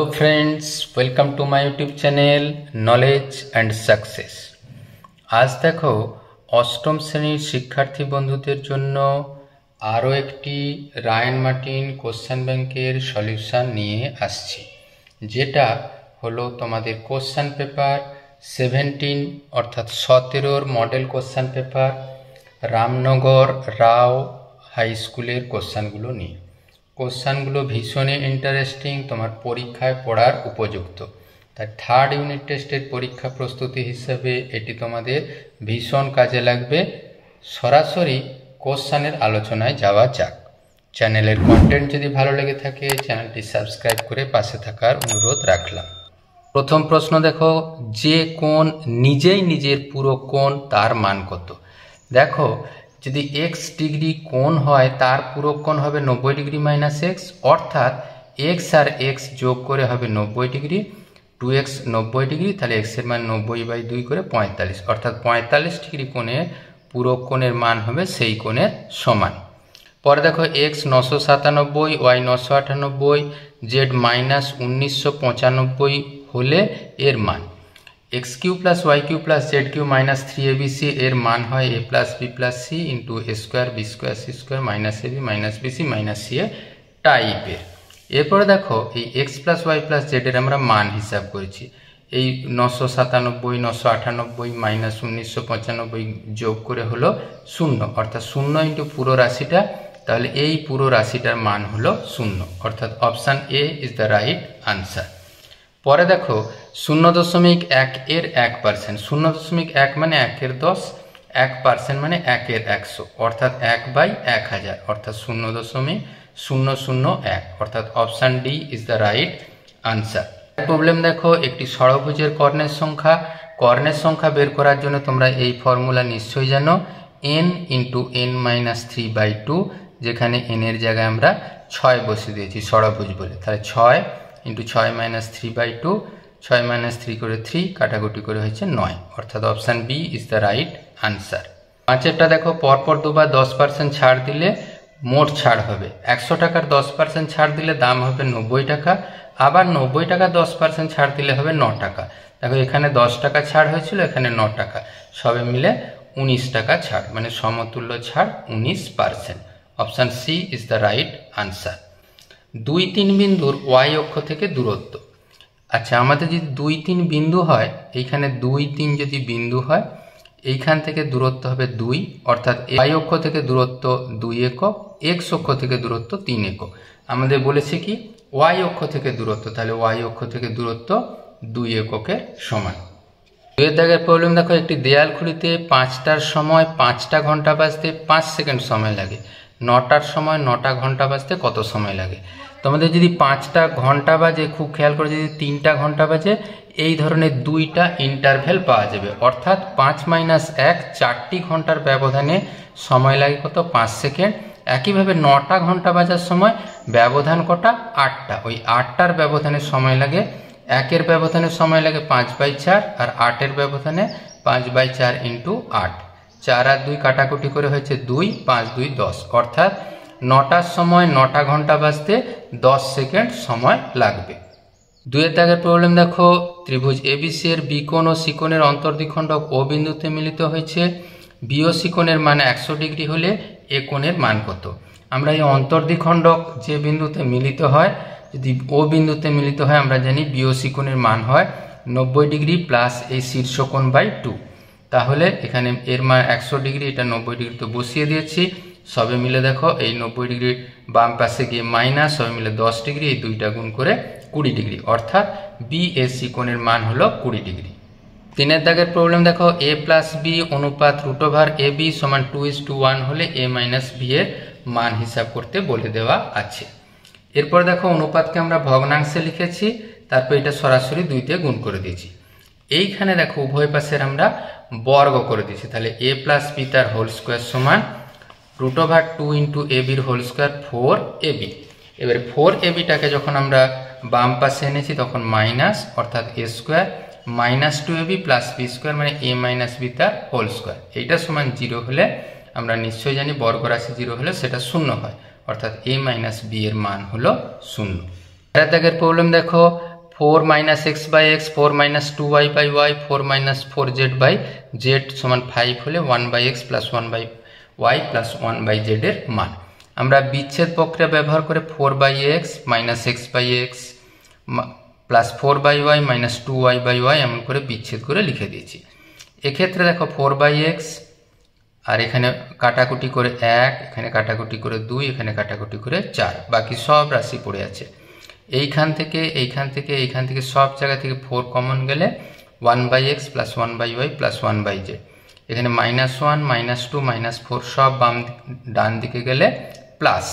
Hello friends, welcome to my YouTube channel knowledge and success. आज देखो অষ্টম শ্রেণীর শিক্ষার্থী বন্ধুদের জন্য আরও একটি রায়ান মার্টিন কোশ্চেন ব্যাংকের সলিউশন নিয়ে আসছি, যেটা হলো তোমাদের কোশ্চেন পেপার 17 অর্থাৎ 17 মডেল কোশ্চেন পেপার রামনগর রাও হাই স্কুলের কোশ্চেনগুলো নিয়ে। কোশ্চেনগুলো ভীষণই ইন্টারেস্টিং, তোমার পরীক্ষায় পড়ার উপযুক্ত। তাই থার্ড ইউনিট টেস্টের পরীক্ষা প্রস্তুতি হিসেবে এটি তোমাদের ভীষণ কাজে লাগবে। সরাসরি কোশ্চেনের আলোচনায় যাওয়া যাক। চ্যানেলের কন্টেন্ট যদি ভালো লেগে থাকে চ্যানেলটি সাবস্ক্রাইব করে পাশে থাকার অনুরোধ রাখলাম। প্রথম প্রশ্ন দেখো, যে কোণ নিজেই নিজের পুরো কোণ তার মান কত? দেখো, যদি এক্স ডিগ্রি কোণ হয় তার পুরো কোণ হবে 90 ডিগ্রি মাইনাস এক্স, অর্থাৎ এক্স আর এক্স যোগ করে হবে 90 ডিগ্রি, 2x 90 ডিগ্রি, তাহলে এক্স এর মান 90/2 করে 45, অর্থাৎ 45 ডিগ্রি কোণের পুরো কোণের মান হবে সেই কোণের সমান। পরে দেখো এক্স 997, ওয়াই 998, জেড মাইনাস 1995 হলে এর মান x cube plus y cube plus z cube minus 3abc এর মান হয় a plus b plus c into a square b square c square minus a b minus b c minus c a টাইপের। এরপরে দেখো এই x plus Y plus z এর আমরা মান হিসাব করেছি। এই 997, 998 মাইনাস 1995 যোগ করে হলো 0, অর্থাৎ 0 ইন্টু পুরো রাশিটা, তাহলে এই পুরো রাশিটার মান হলো 0, অর্থাৎ option A is the right answer. পরে দেখো 0.1 এর 1%, 0.1 মানে 1 এর 10, 1% মানে 1 এর 100, অর্থাৎ 1/1000, অর্থাৎ 0.001, অর্থাৎ option D is the right answer. Problem দেখো, একটি ষড়ভুজের কর্ণের সংখ্যা বের করার জন্য তোমরা এই ফর্মুলা নিশ্চয়ই জানো, n ইন্টু n-3/2, যেখানে n এর জায়গায় আমরা 6 বসিয়ে দিয়েছি ষড়ভুজ বলে, তাহলে 6 ইন্টু 6-3/2, 6 - 3 করে 3, কাটাকুটি করে হয়েছে 9, অর্থাৎ option b is the right answer. পাঁচেরটা দেখো, পরপর দুবার 10% ছাড় দিলে মোট ছাড় হবে 100 টাকার 10% ছাড় দিলে দাম হবে 90 টাকা, আবার 90 টাকা 10% ছাড় দিলে হবে 9 টাকা। দেখো এখানে 10 টাকা ছাড় হয়েছিল, এখানে 9 টাকা, সবে মিলে 19 টাকা ছাড়, মানে সমতুল্য ছাড় 19%। Option C is the right answer. 2-3 বিন্দুর ওয়াই অক্ষ থেকে দূরত্ব। আচ্ছা, আমাদের যদি 2-3 বিন্দু হয়, এইখানে 2-3 যদি বিন্দু হয়, এইখান থেকে দূরত্ব হবে 2, অর্থাৎ ওয়াই অক্ষ থেকে দূরত্ব 2 একক, এক্স অক্ষ থেকে দূরত্ব 3 একক। আমাদের বলেছে কি ওয়াই অক্ষ থেকে দূরত্ব, তাহলে ওয়াই অক্ষ থেকে দূরত্ব 2 এককের সমান। 2 দাগের প্রবলেম দেখো, একটি দেয়াল খুঁড়িতে 5টার সময় 5টা ঘন্টা বাজতে 5 সেকেন্ড সময় লাগে, 9টার সময় 9টা ঘন্টা বাজতে কত সময় লাগে? তোমাদের যদি 5টা ঘন্টা বাজে, খুব খেয়াল করে যদি 3টা ঘন্টা বাজে, এই ধরনের 2টা ইন্টারভ্যাল পাওয়া যাবে, অর্থাৎ 5 - 1 4টি ঘন্টার ব্যবধানে সময় লাগে কত? 5 সেকেন্ড। একইভাবে 9টা ঘন্টা বাজার সময় ব্যবধান কটা? 8টা, ওই 8টার ব্যবধানে সময় লাগে, 1-এর ব্যবধানে সময় লাগে 5/4, আর 8-এর ব্যবধানে 5/4 ইন্টু 8, 4 আর 2 কাটাকুটি করে হয়েছে 2, 5 - 2 = 10, অর্থাৎ 9টার সময় 9টা ঘন্টা বাজতে 10 সেকেন্ড সময় লাগবে। 2 দাগের প্রবলেম দেখো, ত্রিভুজ এবিসি এর বি কোণ ও সি কোণের অন্তর্দ্বিখণ্ডক ও বিন্দুতে মিলিত হয়েছে, বি ও সি কোণের মান 100 ডিগ্রি হলে এ কোণের মান কত? আমরা এই অন্তর্দ্বিখণ্ডক যে বিন্দুতে মিলিত হয়, যদি ও বিন্দুতে মিলিত হয়, আমরা জানি বি ও সি কোণের মান হয় 90 ডিগ্রি প্লাস এই শীর্ষকোণ বাই 2, তাহলে এখানে এর মান 100 ডিগ্রি, এটা 90 ডিগ্রি তো বসিয়ে দিয়েছি, সবে মিলে দেখো এই 90 ডিগ্রি বাম পাশে গিয়ে মাইনাস, সবে মিলে 10 ডিগ্রি, এই 2টা গুণ করে 20 ডিগ্রি, অর্থাৎ বিএসি কোণের মান হলো 20 ডিগ্রি। 3 দাগের প্রবলেম দেখো, a প্লাস বি অনুপাত √ab সমান 2:1 হলে a মাইনাস বি এর মান হিসাব করতে বলে দেওয়া আছে। এরপর দেখো অনুপাতকে আমরা ভগ্নাংশে লিখেছি, তারপর এটা সরাসরি 2তে গুণ করে দিয়েছি। এইখানে দেখো উভয় পাশের আমরা বর্গ করে দিয়েছি, তাহলে a প্লাস বি তার হোল স্কোয়ার সমান √2 ইন্টু ab এর হোল স্কোয়ার 4ab। এবার 4abটাকে যখন আমরা বাম পাশে এনেছি তখন মাইনাস, অর্থাৎ a square minus 2ab plus B square মানে a মাইনাস বি তার হোল স্কোয়ার, এইটা সমান 0 হলে আমরা নিশ্চয়ই জানি বর্গ রাশি 0 হলে সেটা 0 হয়, অর্থাৎ a মাইনাস বি এর মান হলো 0। 4 দাগের প্রবলেম দেখো, 4 minus X by X, 4 minus 2y by Y, 4 minus 4z by Z সমান 5 হলে 1 by X plus 1 by Y plus 1 by Z এর মান। আমরা বিচ্ছেদ প্রক্রিয়া ব্যবহার করে 4 by X minus X by X plus 4 by Y minus 2y by Y এমন করে বিচ্ছেদ করে লিখে দিয়েছি। এক্ষেত্রে দেখো 4 বাই এক্স আর এখানে কাটাকুটি করে 1, এখানে কাটাকুটি করে 2, এখানে কাটাকুটি করে 4, বাকি সব রাশি পড়ে আছে। এইখান থেকে সব জায়গা থেকে 4 কমন গেলে 1 by X plus 1 by Y plus 1 by Z. এখানে -1 -2 -4 সব ডান দিকে গেলে প্লাস,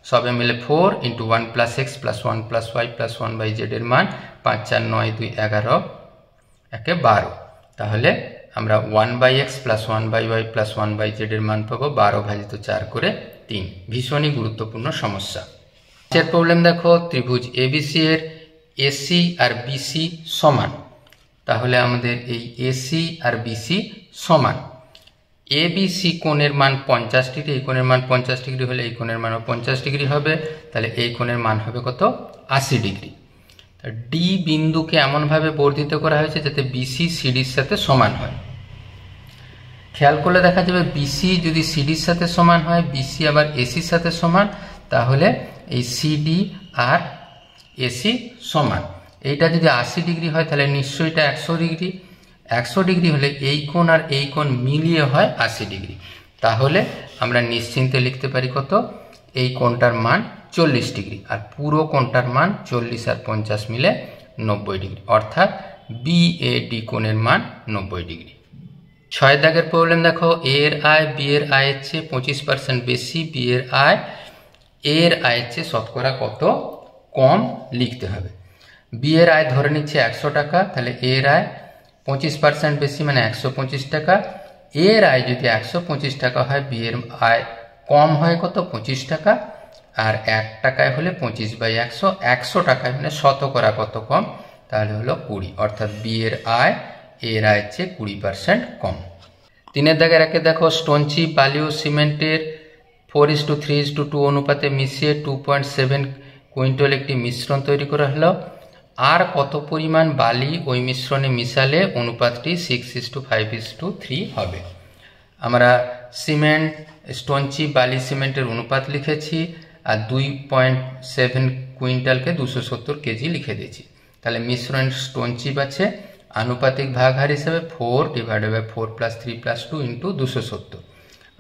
সবে মিলে 4 into 1 plus X plus 1 plus Y plus 1 by Z এর মান 5 4 9 2 11 একে 12। তাহলে আমরা 1 by X plus 1 by Y plus 1 by Z এর মান পাবো 12 ভাজিত 4 করে 3। ভীষণই গুরুত্বপূর্ণ সমস্যা। এর প্রবলেম দেখো, ত্রিভুজ এবিসি এর এসি আর বিসি সমান। তাহলে আমাদের এই এসি আর বিসি সমান। এবিসি কোণের মান 50 ডিগ্রি, এই কোণের মান 50 ডিগ্রি হলে এই কোণের মানও 50 ডিগ্রি হবে। তাহলে এই কোণের মান হবে কত? 80 ডিগ্রি। ডি বিন্দুকে এমনভাবে বর্ধিত করা হয়েছে যাতে বিসি সিডির সাথে সমান হয়। খেয়াল করলে দেখা যাবে বিসি যদি সিডির সাথে সমান হয়, বিসি আবার এসির সাথে সমান, তাহলে এই সিডি আর এসি সমান। এইটা যদি 80 ডিগ্রি হয় তাহলে নিশ্চয়ই এটা 100 ডিগ্রি। 100 ডিগ্রি হলে এই কোণ আর এই কোণ মিলিয়ে হয় 80 ডিগ্রি। তাহলে আমরা নিশ্চিন্তে লিখতে পারি কত? এই কোণটার মান 40 ডিগ্রি আর পুরো কোণটার মান 40 আর 50 মিলে 90 ডিগ্রি, অর্থাৎ বিএডি কোণের মান 90 ডিগ্রি। 6 দাগের প্রবলেম দেখো, এ এর আয় বি এর আয়ের চেয়ে 25% বেশি, বি এর আয় এ এর আয়ের চেয়ে শতকরা কত কম লিখতে হবে। বি এর আয় ধরে নিচ্ছে 100 টাকা, তাহলে এ এর আয় 25% বেশি মানে 125 টাকা। এ এর আয় যদি 125 টাকা হয়, বি এর আয় কম হয় কত? 25 টাকা। আর 1 টাকায় হলে 25 বাই 100, 100 টাকায় মানে শতকরা কত কম? তাহলে হলো 20, অর্থাৎ বি এর আয় এর আয়ের চেয়ে 20% কম। 3 দাগের একে দেখো, স্টোন চিপ, বালি ও সিমেন্টের 4:3:2 অনুপাতে মিশিয়ে 2.7 কুইন্টাল একটি মিশ্রণ তৈরি করা হলো। আর কত পরিমাণ বালি ওই মিশ্রণে মিশালে অনুপাতটি 6:5:3 হবে? আমরা সিমেন্ট, স্টোন চিপ, বালি, সিমেন্টের অনুপাত লিখেছি আর 2.7 কুইন্টালকে 270 কেজি লিখে দিয়েছি। তাহলে মিশ্রণ স্টোন চিপ আছে, আনুপাতিক ভাগ হার হিসেবে 4/4 + 3 + 2 × 270।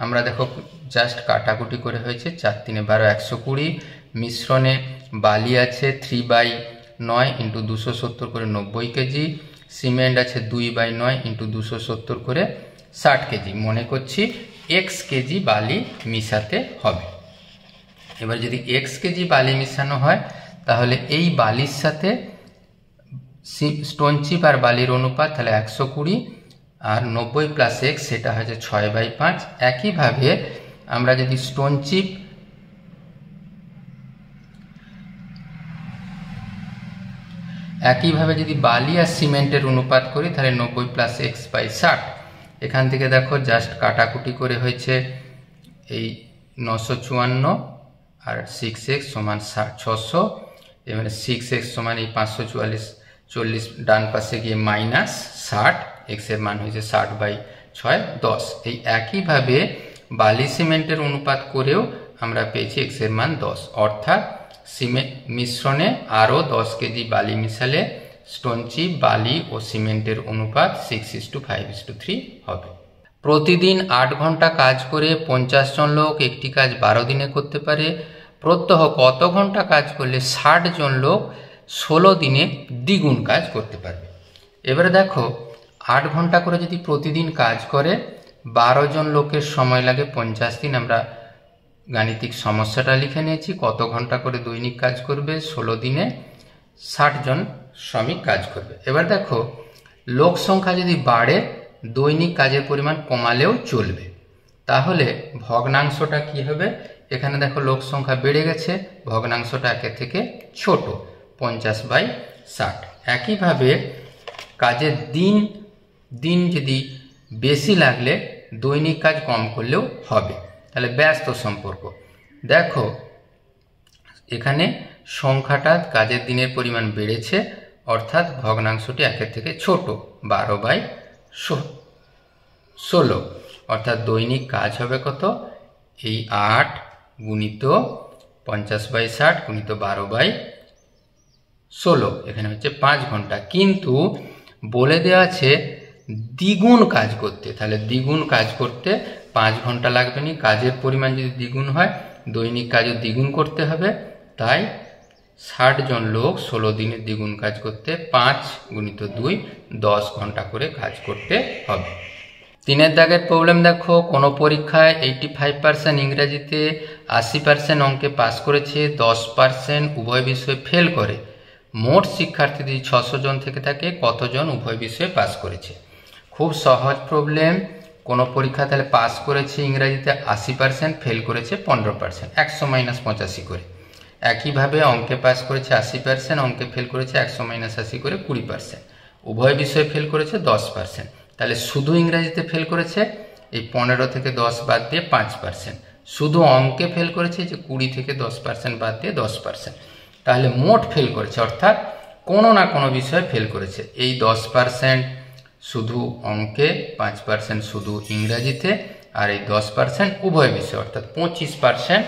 আমরা দেখো জাস্ট কাটাকুটি করে হয়েছে 4 3 12 120। মিশ্রণে বালি আছে 3/9 × 270 করে 90 কেজি। সিমেন্ট আছে 2/9 × 270 করে 60 কেজি। মনে করছি x কেজি বালি মিশাতে হবে। এবার যদি x কেজি বালি মিশানো হয় তাহলে এই বালির সাথে স্টোন চিপ আর বালির অনুপাত তাহলে 120 আর 90 + x সেটা হচ্ছে 6/5। একইভাবে আমরা যদি স্টোন চিপ যদি বালি আর সিমেন্টের অনুপাত করি তাহলে 90 + x/60। এখান থেকে দেখো জাস্ট কাটাকুটি করে হয়েছে এই 954 আর 6x সমান 600। এবারে 6x সমান এই 544 ডান পাশে গিয়ে -60, x এর মান হয়েছে 60/6 10। এই একইভাবে বালি সিমেন্টের অনুপাত করেও আমরা পেয়েছি x এর মান 10, অর্থাৎ সিমেন্ট মিশ্রণে আরও 10 কেজি বালি মিশালে স্টোন চিপ, বালি ও সিমেন্টের অনুপাত 6:5:3 হবে। প্রতিদিন 8 ঘন্টা কাজ করে 50 জন লোক একটি কাজ 12 দিনে করতে পারে। প্রত্যহ কত ঘন্টা কাজ করলে 60 জন লোক 16 দিনে দ্বিগুণ কাজ করতে পারবে? এবারে দেখো 8 ঘন্টা করে যদি প্রতিদিন কাজ করে 12 জন লোকের সময় লাগে 50 দিন। আমরা গাণিতিক সমস্যাটা লিখে নিয়েছি, কত ঘন্টা করে দৈনিক কাজ করবে, 16 দিনে 60 জন শ্রমিক কাজ করবে। এবার দেখো লোক সংখ্যা যদি বাড়ে দৈনিক কাজের পরিমাণ কমালেও চলবে। তাহলে ভগ্নাংশটা কি হবে? এখানে দেখো লোক সংখ্যা বেড়ে গেছে, ভগ্নাংশটা একের থেকে ছোট 50/60। একইভাবে কাজের দিন যদি বেশি লাগলে দৈনিক কাজ কম করলেও হবে। তাহলে ব্যস্ত সম্পর্ক দেখো এখানে সংখ্যাটা কাজের দিনের পরিমাণ বেড়েছে, অর্থাৎ ভগ্নাংশটি 1 থেকে ছোট, 12/16, অর্থাৎ দৈনিক কাজ হবে কত, এই 8 গুণিত 50/60 গুণিত 12/16, এখানে হচ্ছে 5 ঘন্টা। কিন্তু বলে দেওয়া আছে দ্বিগুণ কাজ করতে, তাহলে দ্বিগুণ কাজ করতে 5 ঘন্টা লাগবে না, কাজের পরিমাণ যদি দ্বিগুণ হয় দৈনিক কাজও দ্বিগুণ করতে হবে। তাই 60 জন লোক 16 দিনে দ্বিগুণ কাজ করতে 5 গুণিত 2 10 ঘন্টা করে কাজ করতে হবে। 3 দাগের প্রবলেম দেখো, কোনো পরীক্ষায় 85% ইংরেজিতে, 80% অঙ্কে পাস করেছে, 10% উভয় বিষয়ে ফেল করে। মোট শিক্ষার্থী যদি 600 জন থেকে থাকে, কতজন উভয় বিষয়ে পাস করেছে? খুব সহজ প্রবলেম। কোনো পরীক্ষা তাহলে পাস করেছে ইংরাজিতে 80%, ফেল করেছে 15%, 100 - 85 করে। একইভাবে অঙ্কে পাস করেছে 80%, অঙ্কে ফেল করেছে 100 - 80 করে 20%, উভয় বিষয়ে ফেল করেছে 10%। তাহলে শুধু ইংরাজিতে ফেল করেছে এই 15 থেকে 10 বাদ দিয়ে 5%, শুধু অঙ্কে ফেল করেছে যে 20 থেকে 10% বাদ দিয়ে 10%। তাহলে মোট ফেল করেছে, অর্থাৎ কোনো না কোনো বিষয়ে ফেল করেছে। এই 10% শুধু অঙ্কে, 5% শুধু ইংরাজিতে, আর এই 10% উভয় বিষয়, অর্থাৎ 25%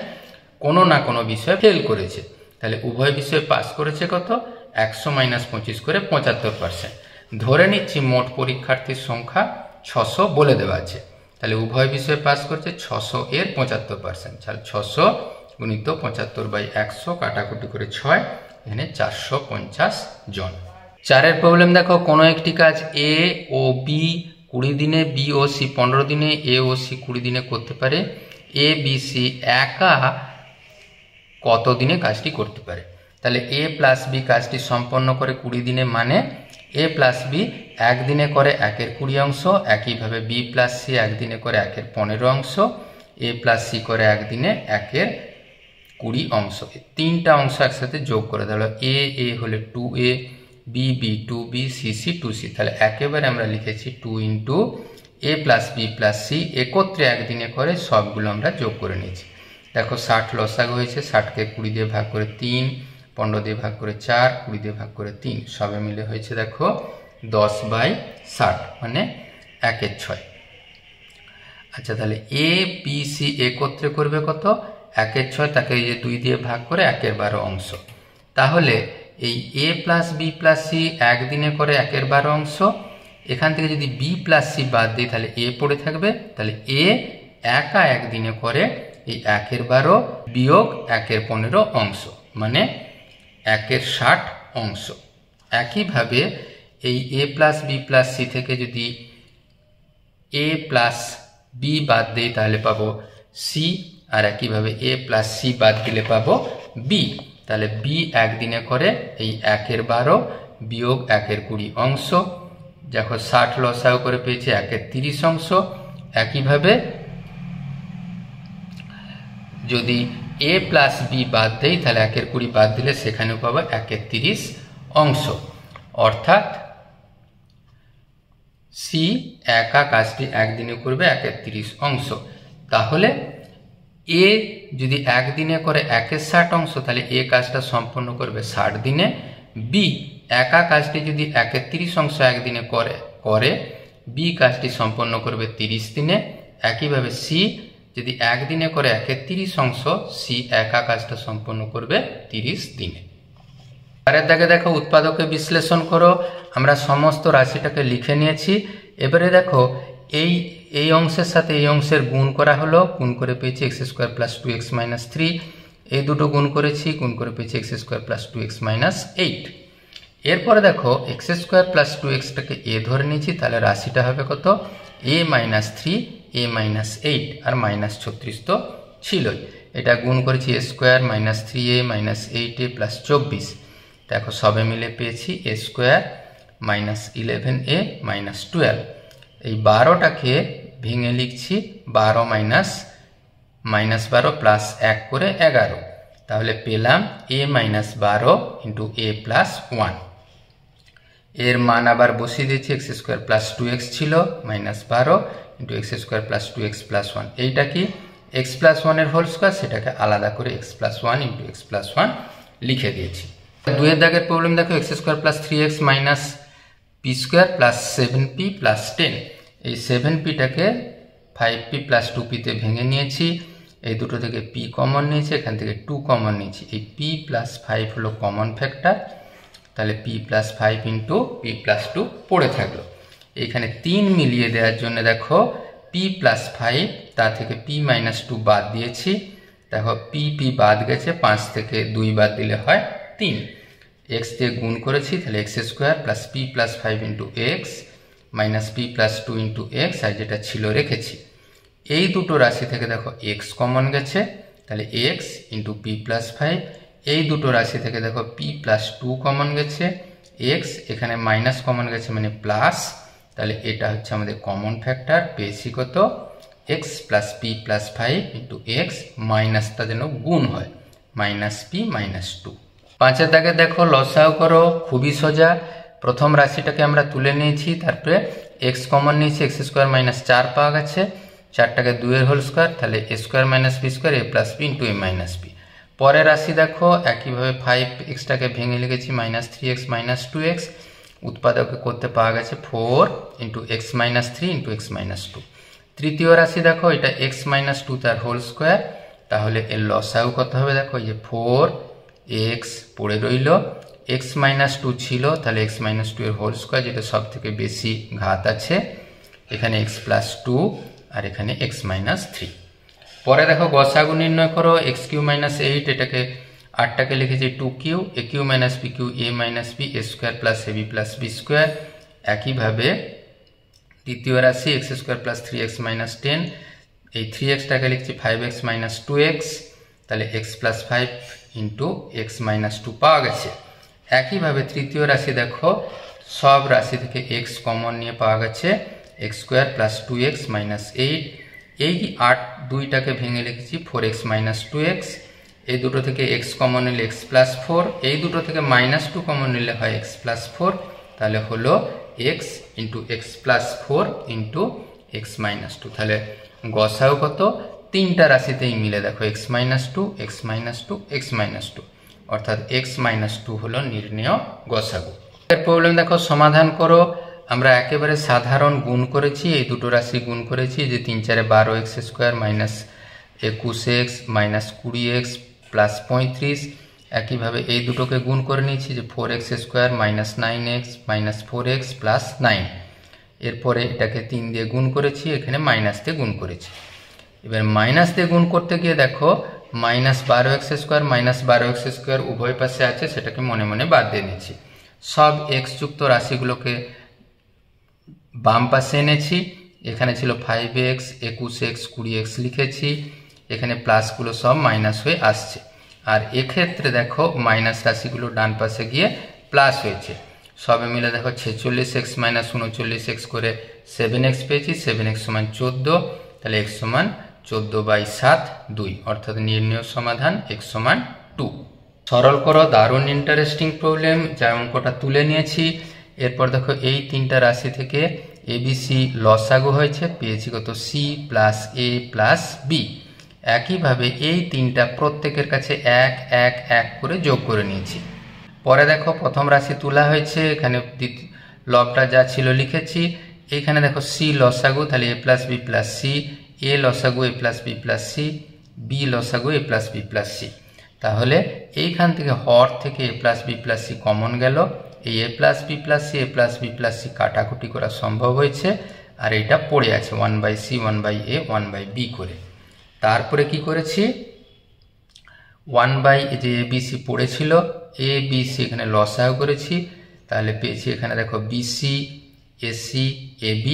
কোনো না কোনো বিষয়ে ফেল করেছে। তাহলে উভয় বিষয়ে পাস করেছে কত, 100 - 25 করে 75%। ধরে নিচ্ছি মোট পরীক্ষার্থীর সংখ্যা 600 বলে দেওয়া আছে, তাহলে উভয় বিষয়ে পাস করছে 600 এর 75%, তাহলে 600 গুণিত 75/100 কাটাকুটি করে 6, এখানে 450 জন। 4 প্রবলেম দেখো, কোনো একটি কাজ এ ও বি 20 দিনে, বি ও সি 15 দিনে, এ ও সি 20 দিনে করতে পারে। এ বি সি একা কত দিনে কাজটি করতে পারে? তাহলে এ প্লাস বি কাজটি সম্পন্ন করে 20 দিনে, মানে এ প্লাস বি একদিনে করে 1/20 অংশ। একইভাবে বি প্লাস সি একদিনে করে 1/15 অংশ। এ প্লাস সি করে একদিনে 1/20 অংশ। তিনটা অংশ একসাথে যোগ করে, তাহলে এ এ হলে 2a, B B 2b, C C 2c। তাহলে একেবারে আমরা লিখেছি 2 ইন্টু এ প্লাস বি প্লাস সি, একত্রে একদিনে করে সবগুলো আমরা যোগ করে নিয়েছি। দেখো 60 লসাগু হয়েছে, 60কে 20 দিয়ে ভাগ করে 3, 15 দিয়ে ভাগ করে 4, 20 দিয়ে ভাগ করে 3, সবে মিলে হয়েছে দেখো 10/60, মানে 1/6। আচ্ছা, তাহলে এ বি সি একত্রে করবে কত, 1/6, তাকে এই যে 2 দিয়ে ভাগ করে 1/12 অংশ। তাহলে এই এ প্লাস বি প্লাস সি একদিনে করে 1/12 অংশ। এখান থেকে যদি বি প্লাস সি বাদ দিই তাহলে এ পড়ে থাকবে, তাহলে এ একা একদিনে করে এই 1/12 বিয়োগ 1/15 অংশ, মানে 1/60 অংশ। একইভাবে এই এ প্লাস বি প্লাস সি থেকে যদি এ প্লাস বি বাদ দিই তাহলে পাবো সি, আর একইভাবে এ প্লাস সি বাদ দিলে পাবো বি। তাহলে বি একদিনে করে এই 1/12 বিয়োগ 1/20 অংশ। দেখো 60 লসাগু করে পেয়েছি 1/30 অংশ। একইভাবে যদি এ প্লাস বি বাদ দেই তাহলে 1/20 বাদ দিলে সেখানেও পাবো 1/30 অংশ, অর্থাৎ সি একা কাজটি একদিনে করবে 1/30 অংশ। তাহলে এ যদি একদিনে করে 1/60 অংশ, তাহলে এ কাজটা সম্পন্ন করবে 60 দিনে। বি একা কাজটি যদি 1/30 অংশ একদিনে করে বি কাজটি সম্পন্ন করবে 30 দিনে। একইভাবে সি যদি একদিনে করে 1/30 অংশ, সি একা কাজটা সম্পন্ন করবে 30 দিনে। পরের দাগে দেখো, উৎপাদকে বিশ্লেষণ করো। আমরা সমস্ত রাশিটাকে লিখে নিয়েছি। এবারে দেখো এই অংশের সাথে এই অংশের গুণ করা হলো, গুণ করে পেয়েছি x² + 2x - 3। এই দুটো গুণ করেছি, গুণ করে পেয়েছি x² + 2x - 8। এরপরে দেখো x² + 2xটাকে এ ধরে নিয়েছি, তাহলে রাশিটা হবে কত, a - 3 a - 8, আর -36 তো ছিলই। এটা গুণ করেছি a² - 3a - 8a + 24। দেখো সবে মিলে পেয়েছি a² - 11a - 12। এই 12টাকে ভেঙে লিখছি 12 -12 + 1 করে 11। তাহলে পেলাম a - 12 × a + 1। এর মান আবার বসিয়ে দিয়েছি, x² + 2x ছিল, -12 × x² + 2x + 1। এইটা কি x + 1 এর হোল স্কয়ার, সেটাকে আলাদা করে x + 1 × x + 1 লিখে দিয়েছি। দুয়ের দাগের প্রবলেম দেখো x square plus 3x minus P square plus 7p plus 10। এই 7pটাকে 5p প্লাস 2pতে ভেঙে নিয়েছি, এই দুটো থেকে p কমন নিয়েছি, এখান থেকে 2 কমন নিয়েছি। এই p প্লাস 5 হলো কমন ফ্যাক্টর, তাহলে p plus 5 into p plus 2 পড়ে থাকলো। এখানে 3 মিলিয়ে দেওয়ার জন্য দেখো p প্লাস 5 তা থেকে p মাইনাস 2 বাদ দিয়েছি, দেখো p বাদ গেছে, 5 থেকে 2 বাদ দিলে হয় 3। x দিয়ে গুণ করেছি, তাহলে x square plus p plus 5 into x minus p plus 2 into x, আর যেটা ছিল রেখেছি। এই দুটো রাশি থেকে দেখো x কমন গেছে, তাহলে x ইন্টু p প্লাস 5। এই দুটো রাশি থেকে দেখো p প্লাস 2 কমন গেছে, x এখানে মাইনাস কমন গেছে মানে প্লাস, তাহলে এটা হচ্ছে আমাদের কমন ফ্যাক্টর। পেয়েছি কত? x plus p plus 5 into x মাইনাসটা যেন গুণ হয়, মাইনাস p মাইনাস 2। 5-এর দাগে দেখো লসাগু করো, খুবই সোজা। প্রথম রাশিটাকে আমরা তুলে নিয়েছি, তারপরে x কমন নিয়েছি, এক্স স্কোয়ার মাইনাস 4 পাওয়া গেছে, 4টাকে 2 এর হোল স্কোয়ার, তাহলে a square minus b square a plus b into a minus b। পরের রাশি দেখো একইভাবে 5xটাকে ভেঙে লিখেছি, মাইনাস 3x মাইনাস 2x, উৎপাদকে করতে পাওয়া গেছে 4 into x minus 3 into x minus 2। তৃতীয় রাশি দেখো এটা x মাইনাস 2 তার হোল স্কোয়ার, তাহলে এর লসাগু কত হবে দেখো, এই যে 4x পড়ে রইল, x মাইনাস 2 ছিল, তাহলে x মাইনাস 2 এর হোল স্কোয়ার, যেটা সব থেকে বেশি ঘাত আছে, এখানে x প্লাস 2 আর এখানে x মাইনাস 3। পরে দেখো গসাগু নির্ণয় করো, x কিউ মাইনাস 8, এটাকে 8টাকে লিখেছি 2q, a Q minus b Q a minus b a square plus ab plus b square. একইভাবে দ্বিতীয় রাশি x square plus 3x minus 10, এই 3xটাকে লিখছি 5x মাইনাস 2x, তাহলে x plus 5 into x minus 2 পাওয়া গেছে। একইভাবে তৃতীয় রাশি দেখো সব রাশি থেকে x কমন নিয়ে পাওয়া গেছে x square plus 2x minus 8, এই 8 দুইটাকে ভেঙে লিখেছি 4x মাইনাস 2x, এই দুটো থেকে x কমন নিলে x প্লাস 4, এই দুটো থেকে মাইনাস 2 কমন নিলে হয় x প্লাস 4, তাহলে হলো x into x plus 4 into x minus 2। তাহলে গসাগু কত? তিনটা রাশিতেই মিলে দেখো x minus 2 x minus 2 x minus 2, অর্থাৎ x মাইনাস 2 হলো নির্ণেয় গসাগু। এর প্রবলেম দেখো সমাধান করো। আমরা একেবারে সাধারণ গুণ করেছি, এই দুটো রাশি গুণ করেছি, যে 3 4 12x square minus 21x minus 20x plus 35। একইভাবে এই দুটোকে গুণ করে নিয়েছি, যে 4x square minus 9x minus 4x plus 9। এরপরে এটাকে 3 দিয়ে গুণ করেছি, এখানে মাইনাস দিয়ে গুণ করেছি। এবার মাইনাস দিয়ে গুণ করতে গিয়ে দেখো minus 12x square minus 12x square উভয় পাশে আছে, সেটাকে মনে মনে বাদ দিয়ে নিচ্ছি। সব x যুক্ত রাশিগুলোকে বাম পাশে এনেছি, এখানে ছিল 5x 21x 20x লিখেছি, এখানে প্লাসগুলো সব মাইনাস হয়ে আসছে। আর এক্ষেত্রে দেখো মাইনাস রাশিগুলো ডান পাশে গিয়ে প্লাস হয়েছে, সবে মিলে দেখো 46x মাইনাস 39x করে 7x পেয়েছি, 7x সমান 14, তাহলে x সমান 14/7 2, অর্থাৎ নির্ণেয় সমাধান x সমান 2। সরল করো, দারুণ ইন্টারেস্টিং প্রবলেম, যা অঙ্কটা তুলে নিয়েছি। এরপর দেখো এই তিনটা রাশি থেকে এবিসি লসাগু হয়েছে, পেয়েছি কত? c plus a plus b। একইভাবে এই তিনটা প্রত্যেকের কাছে 1 1 1 করে যোগ করে নিয়েছি। পরে দেখো প্রথম রাশি তোলা হয়েছে, এখানে লবটা যা ছিল লিখেছি, এইখানে দেখো c লসাগু, তাহলে a plus b plus c, a লসাগু a plus b plus c, b লসাগু a plus b plus c। তাহলে এইখান থেকে হর থেকে a plus b plus c common গেল, এই a plus b plus c a plus b plus c কাটাকুটি করা সম্ভব হয়েছে, আর এটা পড়ে আছে 1/c 1/a 1/b করে। তারপরে কি করেছি, 1/, যে abc পড়েছিল abc এখানে লসাগু করেছি, তাহলে পেয়েছি এখানে দেখো bc ac ab,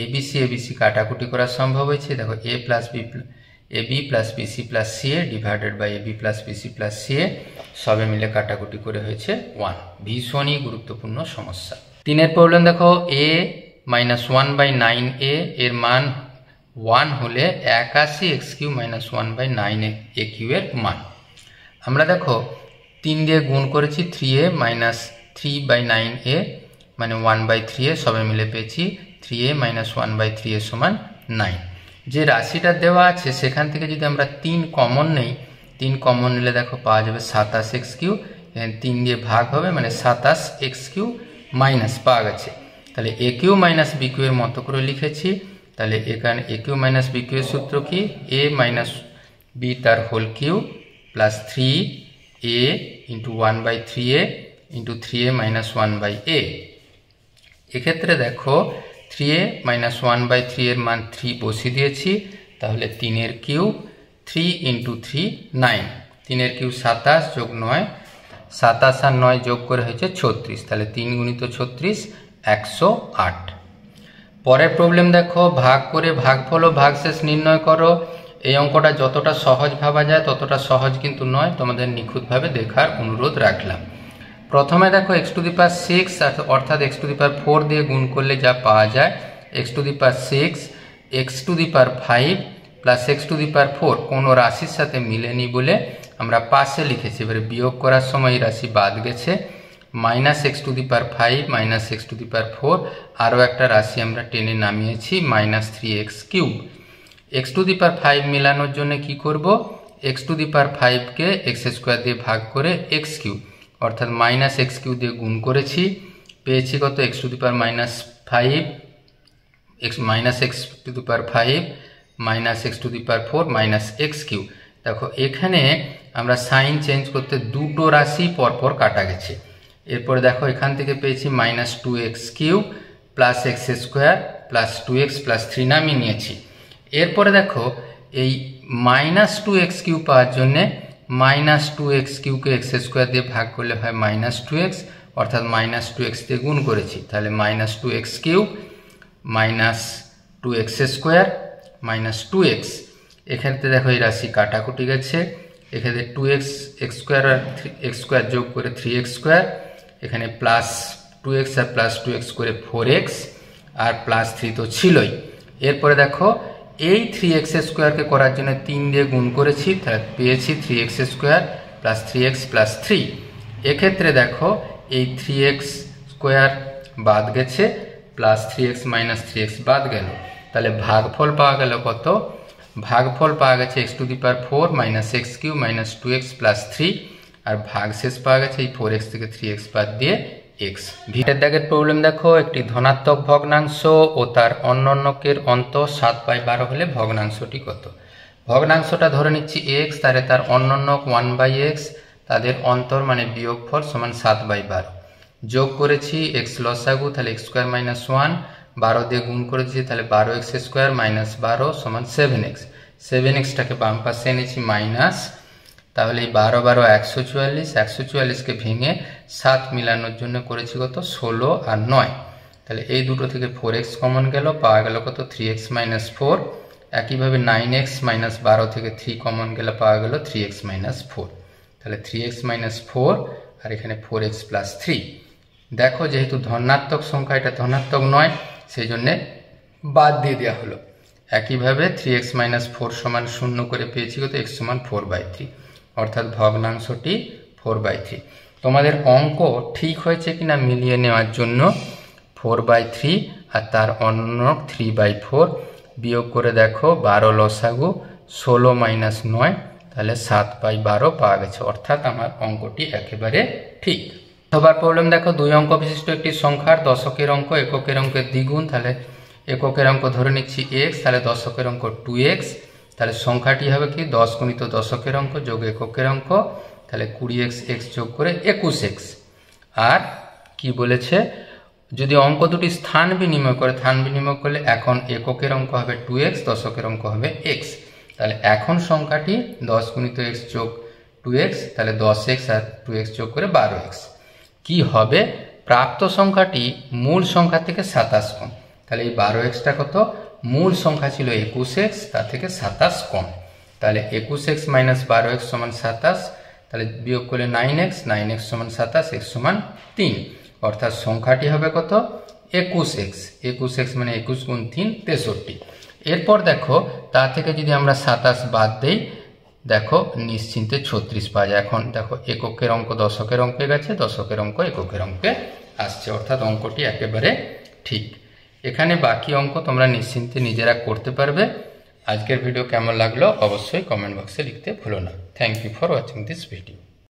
abc abc কাটাকুটি করা সম্ভব হয়েছে, দেখো a plus b ab plus bc plus ca divided by ab plus bc plus ca, সবে মিলে কাটাকুটি করে হয়েছে 1। ভীষণই গুরুত্বপূর্ণ সমস্যা। 3-এর প্রবলেম দেখো a মাইনাস 1/9a এর মান 1 হলে 81 x কিউ মাইনাস 1/9aq এর মান। আমরা দেখো 3 দিয়ে গুণ করেছি, 3a মাইনাস 3/9a মানে 1/3a, সবে মিলে পেয়েছি 3a মাইনাস 1/3a সমান 9। যে রাশিটা দেওয়া আছে সেখান থেকে যদি আমরা 3 কমন নেই, 3 কমন নিলে দেখো পাওয়া যাবে 27x কিউ, এখানে 3 দিয়ে ভাগ হবে, মানে 27x³ মাইনাস পাওয়া গেছে। তাহলে a³ মাইনাস b³ এর মতো করে লিখেছি। তাহলে এখানে a³ মাইনাস b³ এর সূত্র কি, a মাইনাস b তার whole cube plus 3a into 1/3a into 3a minus 1/a। এক্ষেত্রে দেখো 3a মাইনাস 1/3 এর মান 3 বসিয়ে দিয়েছি। তাহলে 3 এর কিউব 3 ইন্টু 3 9, 3 এর কিউব 27 যোগ 9, 27 আর 9 যোগ করে হয়েছে 36। তাহলে 3 গুণিত 36 108। পরের প্রবলেম দেখো, ভাগ করে ভাগফল ও ভাগশেষ নির্ণয় করো। এই অঙ্কটা যতটা সহজ ভাবা যায় ততটা সহজ কিন্তু নয়, তোমাদের নিখুঁতভাবে দেখার অনুরোধ রাখলাম। প্রথমে দেখো x⁶ অর্থাৎ x⁴ দিয়ে গুণ করলে যা পাওয়া যায়, x⁶ x⁵ প্লাস x⁴ কোনো রাশির সাথে মিলেনি বলে আমরা পাশে লিখেছি। এবারে বিয়োগ করার সময় এই রাশি বাদ গেছে, মাইনাস x⁵ মাইনাস x⁴, আরও একটা রাশি আমরা টেনে নামিয়েছি মাইনাস 3x³ x⁵ মেলানোর জন্য কি করব, x⁵কে x² দিয়ে ভাগ করে x³ অর্থাৎ মাইনাস x³ দিয়ে গুণ করেছি, পেয়েছি কত x⁵ minus 5 minus x⁵ minus x⁴ minus x³। দেখো এখানে আমরা সাইন চেঞ্জ করতে দুটো রাশি পরপর কাটা গেছে। এরপরে দেখো এখান থেকে পেয়েছি minus 2x³ plus x² plus 2x plus 3 নামিয়ে নিয়েছি। এরপরে দেখো এই মাইনাস 2x³ পাওয়ার জন্যে মাইনাস 2x³ x² দিয়ে ভাগ করলে হয় মাইনাস 2x, অর্থাৎ মাইনাস 2x দিয়ে গুণ করেছি। তাহলে minus 2x³ minus 2x² minus 2x। এক্ষেত্রে দেখো এই রাশি কাটাকুটি গেছে, এখানে 2x x² আর x² যোগ করে 3x², এখানে প্লাস 2x আর প্লাস 2x করে 4x আর প্লাস 3 তো ছিলই। এরপরে দেখো এই 3x² করার জন্য 3 দিয়ে গুণ করেছি, তাহলে পেয়েছি 3x² প্লাস 3x প্লাস 3। এক্ষেত্রে দেখো এই 3x² বাদ গেছে, প্লাস 3x মাইনাস 3x বাদ গেল। তাহলে ভাগফল পাওয়া গেল কত, ভাগফল পাওয়া গেছে x⁴ minus x³ minus 2x plus 3, আর ভাগশেষ পাওয়া গেছে এই 4x থেকে 3x বাদ দিয়ে x। ভিটের দাগের প্রবলেম দেখো, একটি ধনাত্মক ভগ্নাংশ ও তার অন্যকের অন্ত 7/12 হলে ভগ্নাংশটি কত। ভগ্নাংশটা ধরে নিচ্ছি x, তাহলে তার অন্যক 1/x, তাদের অন্তর মানে বিয়োগফল সমান 7/12। যোগ করেছি x লসাগু, তাহলে x² মাইনাস 1, 12 দিয়ে গুণ করেছি, তাহলে 12x² মাইনাস 12 সমান 7x। 7xটাকে বাম পাশে এনেছি মাইনাস, তাহলে এই 12 12 144, 144কে ভেঙে 7 মিলানোর জন্য করেছি কত 16 আর 9। তাহলে এই দুটো থেকে 4x কমন গেল, পাওয়া গেল কত 3x মাইনাস 4। একইভাবে 9x মাইনাস 12 থেকে 3 কমন গেলে পাওয়া গেল 3x মাইনাস 4। তাহলে 3x মাইনাস 4 আর এখানে 4x প্লাস 3। দেখো যেহেতু ধনাত্মক সংখ্যা, এটা ধনাত্মক নয়, সেই জন্যে বাদ দিয়ে দেওয়া হলো। একইভাবে 3x মাইনাস 4 সমান 0 করে পেয়েছি কত x সমান 4/3, অর্থাৎ ভগ্নাংশটি 4/3। তোমাদের অঙ্ক ঠিক হয়েছে কিনা মিলিয়ে নেওয়ার জন্য 4/3 আর তার অন্যক 3/4 বিয়োগ করে দেখো 12 লসাগু 16 মাইনাস 9, তাহলে 7/12 পাওয়া গেছে, অর্থাৎ আমার অঙ্কটি একেবারে ঠিক। সবার প্রবলেম দেখো, 2 অঙ্ক বিশিষ্ট একটি সংখ্যার দশকের অঙ্ক এককের অঙ্কের দ্বিগুণ, তাহলে এককের অঙ্ক ধরে নিচ্ছি x, তাহলে দশকের অঙ্ক 2x, তাহলে সংখ্যাটি হবে কি 10 গুণিত দশকের অঙ্ক যোগ এককের অঙ্ক, তাহলে 20x x যোগ করে 21x। আর কি বলেছে, যদি অঙ্ক দুটি স্থান বিনিময় করলে এখন এককের অঙ্ক হবে 2x, দশকের অঙ্ক হবে x। তাহলে এখন সংখ্যাটি 10 গুণিত x যোগ 2x, তাহলে 10x আর 2x যোগ করে 12x। কি হবে, প্রাপ্ত সংখ্যাটি মূল সংখ্যা থেকে 27 কম। তাহলে এই 12xটা কত, মূল সংখ্যা ছিল 21x, তা থেকে 27 কম। তাহলে 21x মাইনাস 12x সমান 27, তাহলে বিয়োগ করলে 9x, 9x সমান 27, x সমান 3, অর্থাৎ সংখ্যাটি হবে কত 21x। 21x মানে 21 গুণ 3 63। এরপর দেখো তা থেকে যদি আমরা 27 বাদ দেই, দেখো নিশ্চিন্তে 36 পাওয়া যায়। এখন দেখো এককের অঙ্ক দশকের অঙ্কে গেছে, দশকের অঙ্ক এককের অঙ্কে আসছে, অর্থাৎ অঙ্কটি একেবারে ঠিক। এখানে বাকি অঙ্ক তোমরা নিশ্চিন্তে নিজেরা করতে পারবে। আজকের ভিডিও কেমন লাগলো অবশ্যই কমেন্ট বক্সে লিখতে ভুলো না। Thank you for watching this video.